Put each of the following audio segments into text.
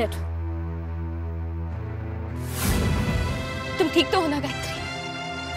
बैठो। तुम ठीक तो हो ना गायत्री?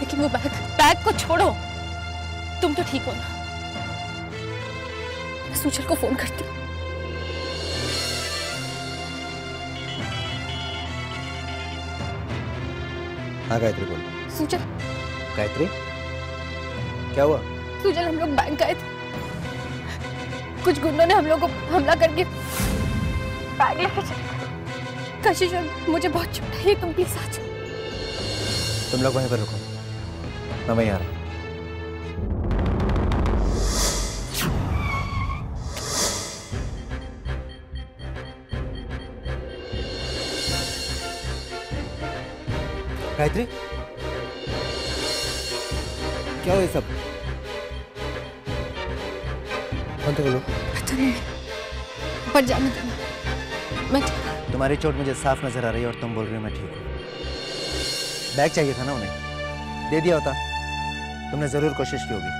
लेकिन वो बैग को छोड़ो। तुम तो ठीक हो ना? मैं सुजल को फोन करती हूँ। हाँ गायत्री बोल। सुजल। गायत्री क्या हुआ? सुजल, हम लोग बैंक आए थे, कुछ गुंडों ने हम लोग को हमला करके बैग लेके चले गए। कशिश, मुझे बहुत चोट है, तुम प्लीज आ जाओ। तुम लोग वहीं पर रुको, मैं वहीं आ रहा हूँ। गायत्री क्या हुआ ये सब? कौन थे वो लोग? पता नहीं, पर जाने देना, मैं तुम्हारी चोट मुझे साफ नजर आ रही है और तुम बोल रही हो मैं ठीक हूँ। बैग चाहिए था ना उन्हें, दे दिया होता। तुमने जरूर कोशिश की होगी,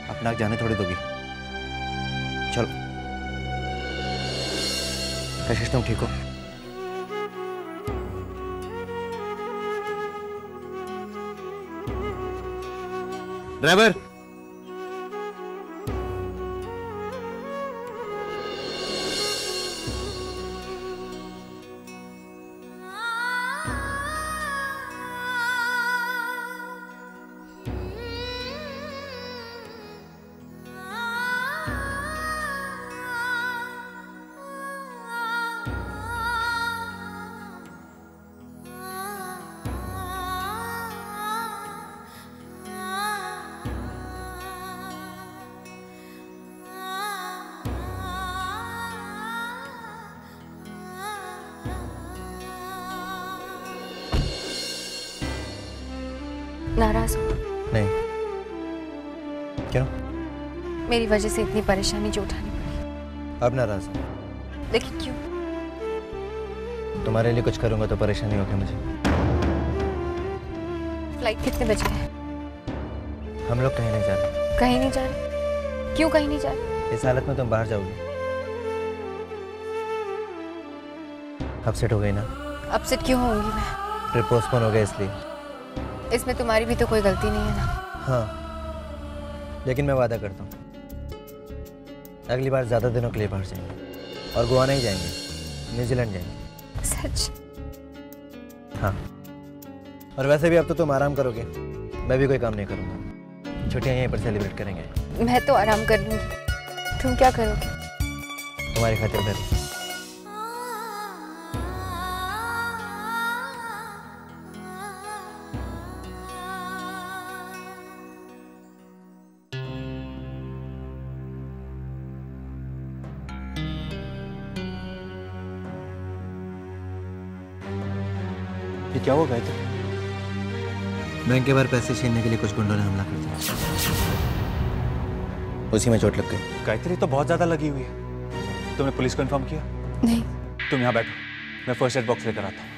अपना नाक जाने थोड़ी दोगी। चलो कशिश, तुम ठीक हो? ड्राइवर, नाराज हो? नहीं। क्यों? मेरी वजह से इतनी परेशानी जो उठानी पड़ी। अब नाराज हो? लेकिन क्यों? तुम्हारे लिए कुछ करूंगा तो परेशानी होगी मुझे। फ्लाइट कितने बजे है? हम लोग कहीं नहीं जा रहे। कहीं नहीं जा रहे? क्यों कहीं नहीं जा रहे? इस हालत में तुम बाहर जाओगी? अपसेट हो गई ना? अपसेट क्यों होंगी मैं? ट्रिप पोस्टपोन हो गया इसलिए। इसमें तुम्हारी भी तो कोई गलती नहीं है ना? हाँ, लेकिन मैं वादा करता हूँ अगली बार ज्यादा दिनों के लिए बाहर जाएंगे और गोवा नहीं जाएंगे, न्यूजीलैंड जाएंगे। सच? हाँ, और वैसे भी अब तो तुम आराम करोगे, मैं भी कोई काम नहीं करूँगा। छुट्टियाँ यहीं पर सेलिब्रेट करेंगे। मैं तो आराम कर लूंगी, तुम क्या करोगे? तुम्हारी खातिर मैं क्या हुआ गायत्री? बैंक के बाहर पैसे छीनने के लिए कुछ गुंडों ने हमला कर दिया, उसी में चोट लग गई। गायत्री तो बहुत ज्यादा लगी हुई है, तुमने पुलिस को इन्फॉर्म किया? नहीं। तुम यहाँ बैठो, मैं फर्स्ट एड बॉक्स लेकर आता हूँ।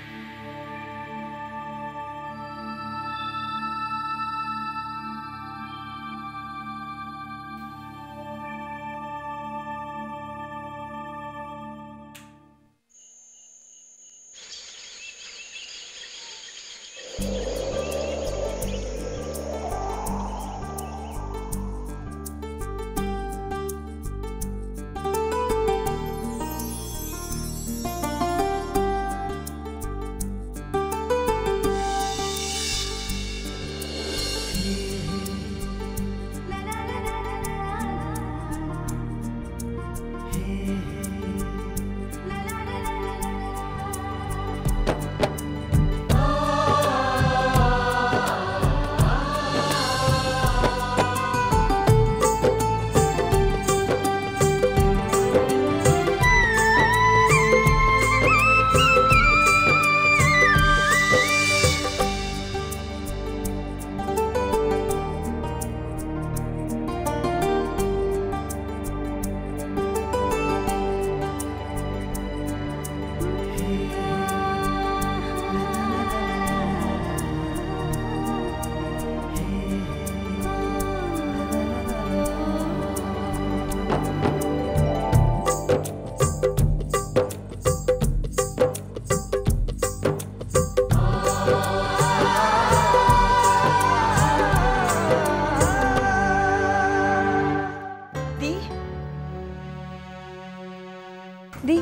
दी,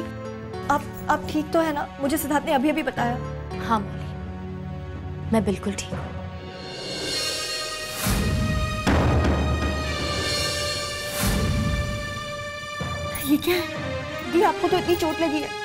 आप ठीक तो है ना? मुझे सिद्धार्थ ने अभी अभी बताया। हाँ मौली, मैं बिल्कुल ठीक हूँ। ये क्या है? दी, आपको तो इतनी चोट लगी है।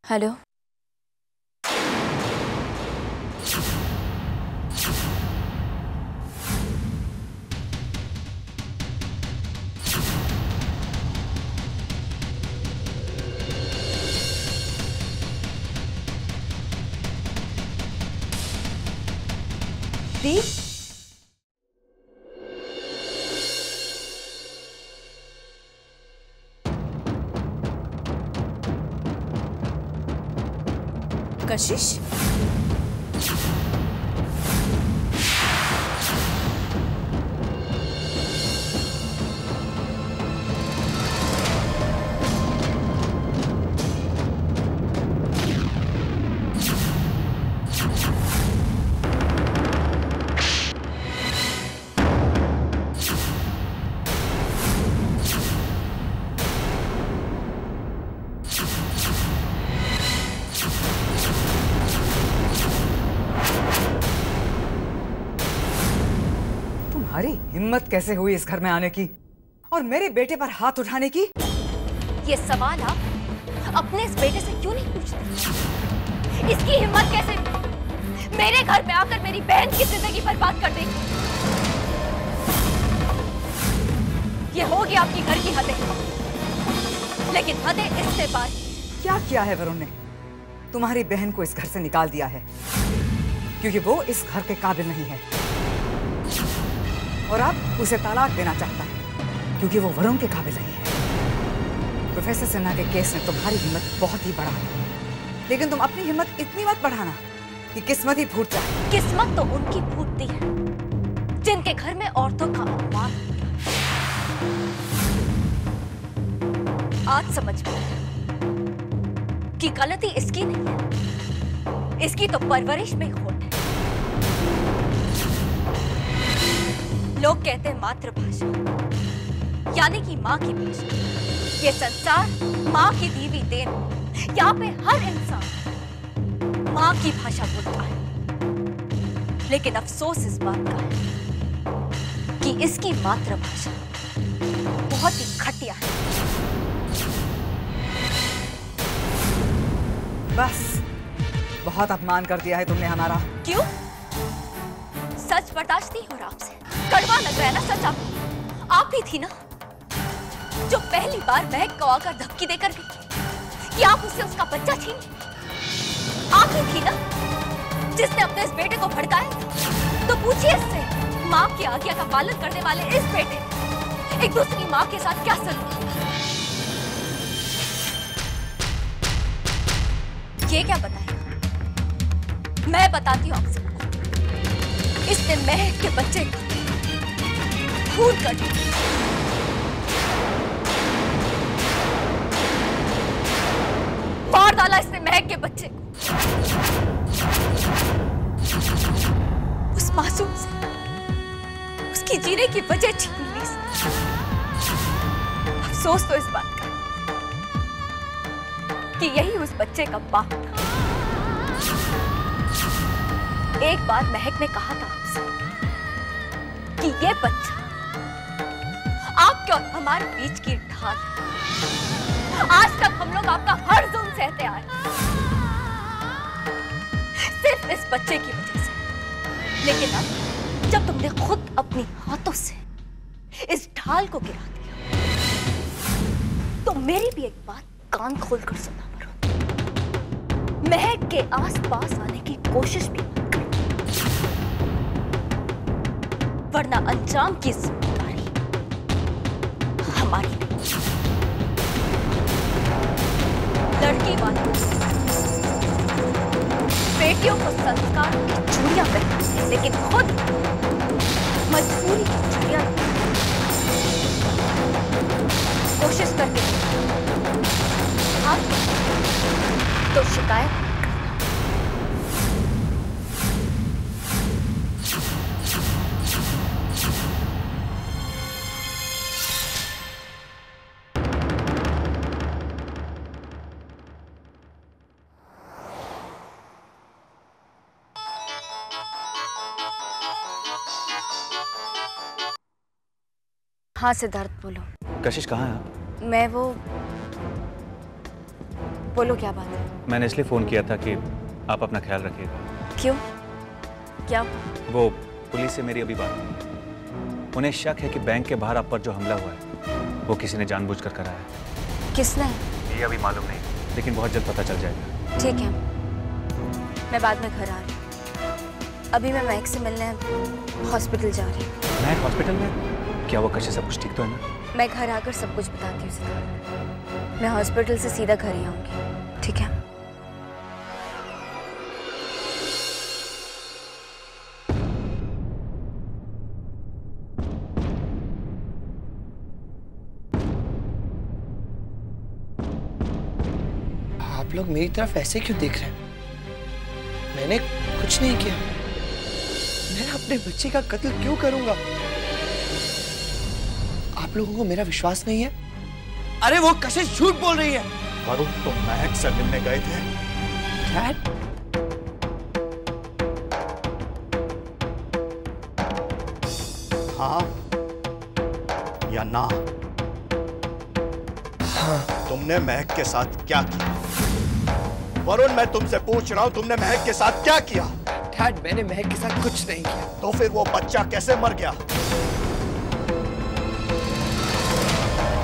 हेलो, दी, कशिश? तुम्हारी हिम्मत कैसे हुई इस घर में आने की और मेरे बेटे पर हाथ उठाने की? ये सवाल आप अपने इस बेटे से क्यों नहीं पूछते? इसकी हिम्मत कैसे हुई मेरे घर में आकर मेरी बहन की जिंदगी बर्बाद कर देगी? ये होगी आपकी घर की हदें, लेकिन हदें इससे पार। क्या किया है वरुण ने? तुम्हारी बहन को इस घर से निकाल दिया है क्योंकि वो इस घर के काबिल नहीं है, और अब उसे तलाक देना चाहता है क्योंकि वो वरुण के काबिल नहीं है। प्रोफेसर सिन्हा के केस ने तुम्हारी हिम्मत बहुत ही बढ़ा दी, लेकिन तुम अपनी हिम्मत इतनी मत बढ़ाना कि किस्मत ही फूट जाए। किस्मत तो उनकी फूटती है जिनके घर में औरतों का अपमान होता है। आज समझ में आया कि गलती इसकी नहीं है, इसकी तो परवरिश में खोट है। लोग कहते हैं मातृभाषा यानी कि माँ की भाषा। ये संसार माँ की दी हुई देन, यहाँ पे हर इंसान माँ की भाषा बोलता है, लेकिन अफसोस इस बात का है कि इसकी मातृभाषा बहुत ही घटिया है। बस, बहुत अपमान कर दिया है तुमने हमारा। क्यों? सच बर्दाश्त नहीं हो रहा आपसे? कड़वा लग रहा है ना सच? आप ही थी ना जो पहली बार महक को आकर धमकी देकर गई कि आप उससे उसका बच्चा छीन। आप ही थी ना जिसने अपने इस बेटे को भड़काया था। तो पूछिए इससे, माँ की आज्ञा का पालन करने वाले इस बेटे ने एक दूसरी माँ के साथ क्या सलूक किया? ये क्या बताएगा? मैं बताती हूँ आपसे। इसने महक के बच्चे को खून कर दिया। मार डाला इसने महक के बच्चे को। उस मासूम से उसकी जीने की वजह छीन ली इसने। अफसोस तो इस बात का कि यही उस बच्चे का बाप था। एक बार महक ने कहा था आपसे कि ये बच्चा आपके और हमारे बीच की ढाल है। आज तक हम लोग आपका हर जुल्म सहते आए सिर्फ इस बच्चे की वजह से। लेकिन अब जब तुमने खुद अपने हाथों से इस ढाल को गिरा दिया तो मेरी भी एक बात कान खोलकर सुनना पड़ो। महक के आसपास आने की कोशिश भी मत करो, वरना अंजाम की जिम्मेदारी हमारी नहीं। लड़की वालों बेटियों को संस्कार की चूड़ियां पहनती है, लेकिन खुद मजबूरी की चूड़ियां कोशिश करके आप तो शिकायत करना। हाँ सिद्धार्थ बोलो। कशिश कहाँ है आप? मैं वो बोलो क्या बात है? मैंने इसलिए फोन किया था कि आप अपना ख्याल रखिएगा। क्यों? क्या? वो पुलिस से मेरी अभी बात हुई। उन्हें शक है कि बैंक के बाहर आप पर जो हमला हुआ है वो किसी ने जानबूझकर कराया है। किसने? ये अभी मालूम नहीं, लेकिन बहुत जल्द पता चल जाएगा। ठीक है, मैं बाद में घर आ रही हूँ। अभी मैं महक से मिलने हॉस्पिटल जा रही हूँ। मैं हॉस्पिटल में? क्या वो कशिश सब कुछ ठीक तो है ना? मैं घर आकर सब कुछ बताती हूँ सिद्धार्थ। मैं हॉस्पिटल से सीधा घर ही आऊंगी, ठीक है? आप लोग मेरी तरफ ऐसे क्यों देख रहे हैं? मैंने कुछ नहीं किया। मैं अपने बच्चे का कत्ल क्यों करूंगा? आप लोगों को मेरा विश्वास नहीं है? अरे वो कशिश झूठ बोल रही है। वरुण तो महक से मिलने गए थे। डैड, हाँ या ना? हाँ। तुमने महक के साथ क्या किया? वरुण मैं तुमसे पूछ रहा हूं, तुमने महक के साथ क्या किया? डैड, मैंने महक के साथ कुछ नहीं किया। तो फिर वो बच्चा कैसे मर गया?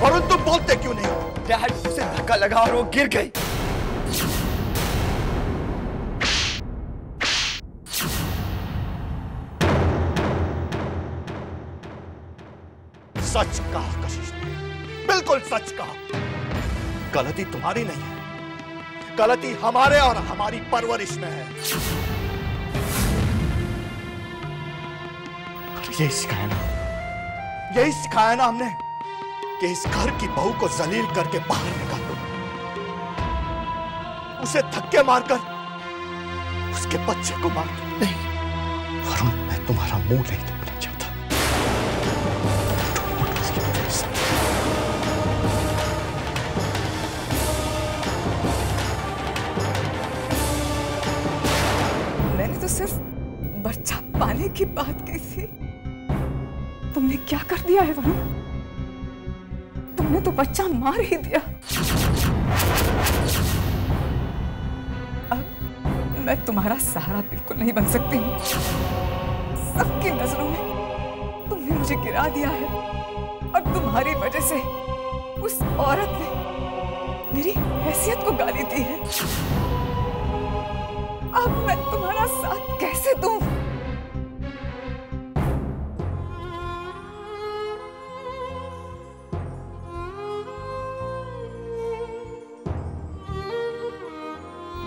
वरुण तुम बोलते क्यों नहीं? डैड, उसे धक्का लगा और वो गिर गई। सच कहा कशिश ने, बिल्कुल सच कहा। गलती तुम्हारी नहीं है, गलती हमारे और हमारी परवरिश में है। यही सिखाया ना, यही सिखाया ना हमने कि इस घर की बहू को जलील करके बाहर निकाल दो, उसे धक्के मारकर उसके बच्चे को मार दो। नहीं वरुण, मैं तुम्हारा मुंह नहीं देखना चाहता। मैंने तो सिर्फ बच्चा पाने की बात की थी। तुमने क्या कर दिया है वरुण? तुमने तो बच्चा मार ही दिया। अब मैं तुम्हारा सहारा बिल्कुल नहीं बन सकती हूँ। सबकी नजरों में तुमने मुझे गिरा दिया है और तुम्हारी वजह से उस औरत ने मेरी हैसियत को गाली दी है। अब मैं तुम्हारा साथ कैसे दूं?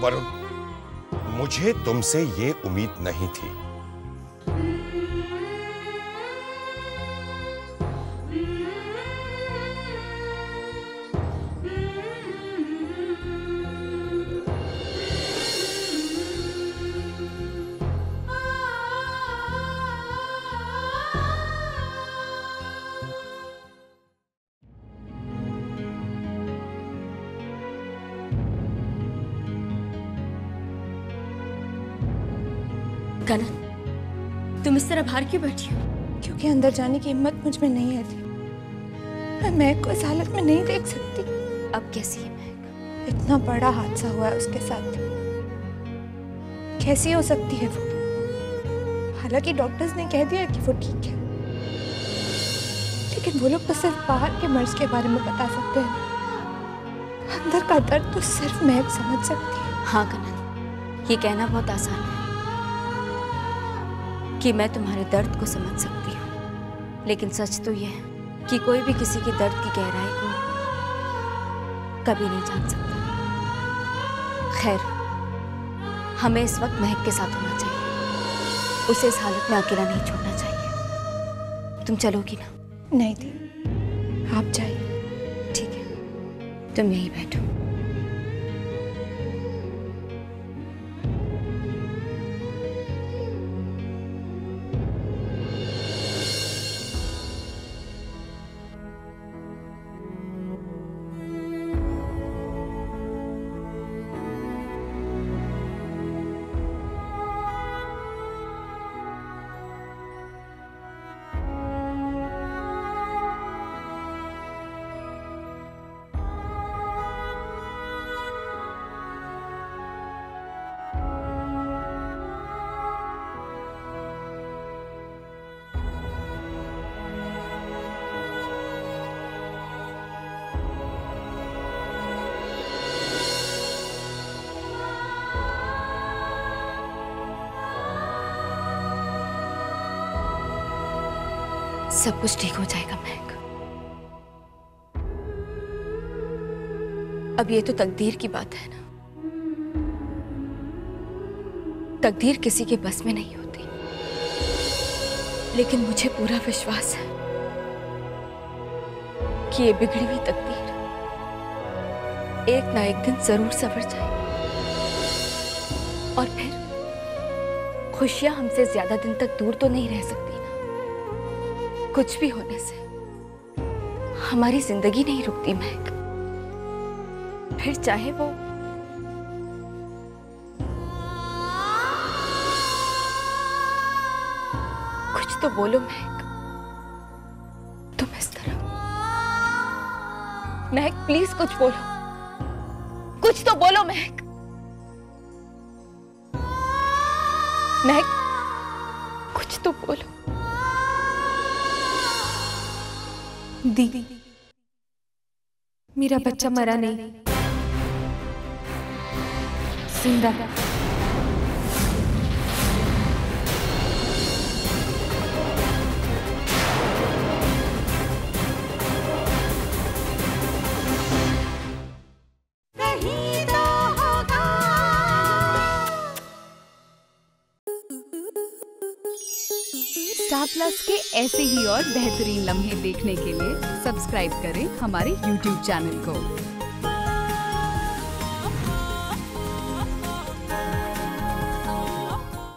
वरुण, मुझे तुमसे ये उम्मीद नहीं थी। कनन, तुम इस तरह बाहर क्यों बैठी हो? क्योंकि अंदर जाने की हिम्मत मुझ में नहीं है थी। मैं महक को इस हालत में नहीं देख सकती। अब कैसी है महक? इतना बड़ा हादसा हुआ है उसके साथ, कैसी हो सकती है वो? हालांकि डॉक्टर्स ने कह दिया कि वो ठीक है, लेकिन वो लोग तो सिर्फ बाहर के मर्ज के बारे में बता सकते हैं, अंदर का दर्द तो सिर्फ महक समझ सकती है। हाँ कनन, ये कहना बहुत आसान है कि मैं तुम्हारे दर्द को समझ सकती हूँ, लेकिन सच तो ये है कि कोई भी किसी की दर्द की गहराई को कभी नहीं जान सकता। खैर, हमें इस वक्त महक के साथ होना चाहिए, उसे इस हालत में अकेला नहीं छोड़ना चाहिए। तुम चलोगी ना? नहीं थी, आप जाइए। ठीक है, तुम यहीं बैठो। सब कुछ ठीक हो जाएगा महक। अब ये तो तकदीर की बात है ना, तकदीर किसी के बस में नहीं होती, लेकिन मुझे पूरा विश्वास है कि ये बिगड़ी हुई तकदीर एक ना एक दिन जरूर संवर जाएगी, और फिर खुशियां हमसे ज्यादा दिन तक दूर तो नहीं रह सकती। कुछ भी होने से हमारी जिंदगी नहीं रुकती महक, फिर चाहे वो कुछ तो बोलो महक, तुम इस तरह। महक प्लीज कुछ बोलो, कुछ तो बोलो महक। महक कुछ तो बोलो। दी, मेरा बच्चा मरा नहीं, जिंदा है। स्टार प्लस के ऐसे ही और बेहतरीन लम्हे देखने के लिए सब्सक्राइब करें हमारे YouTube चैनल को।